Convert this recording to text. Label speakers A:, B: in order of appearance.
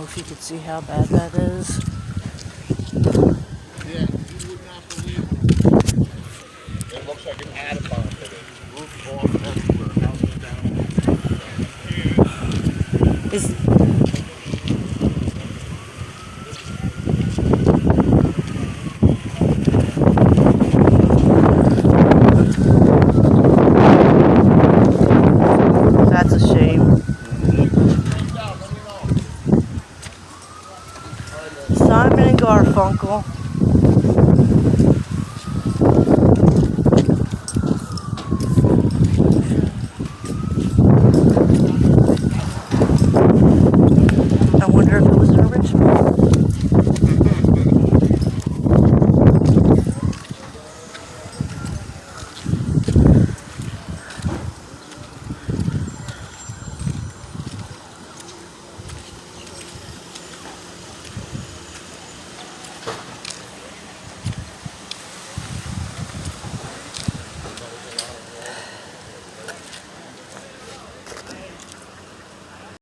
A: if you could see how bad that is.
B: Yeah, you would not believe it. It looks like an atom bomb hit it. Roof off everywhere. Houses down.
A: Is That's a shame. Simon and Garfunkel.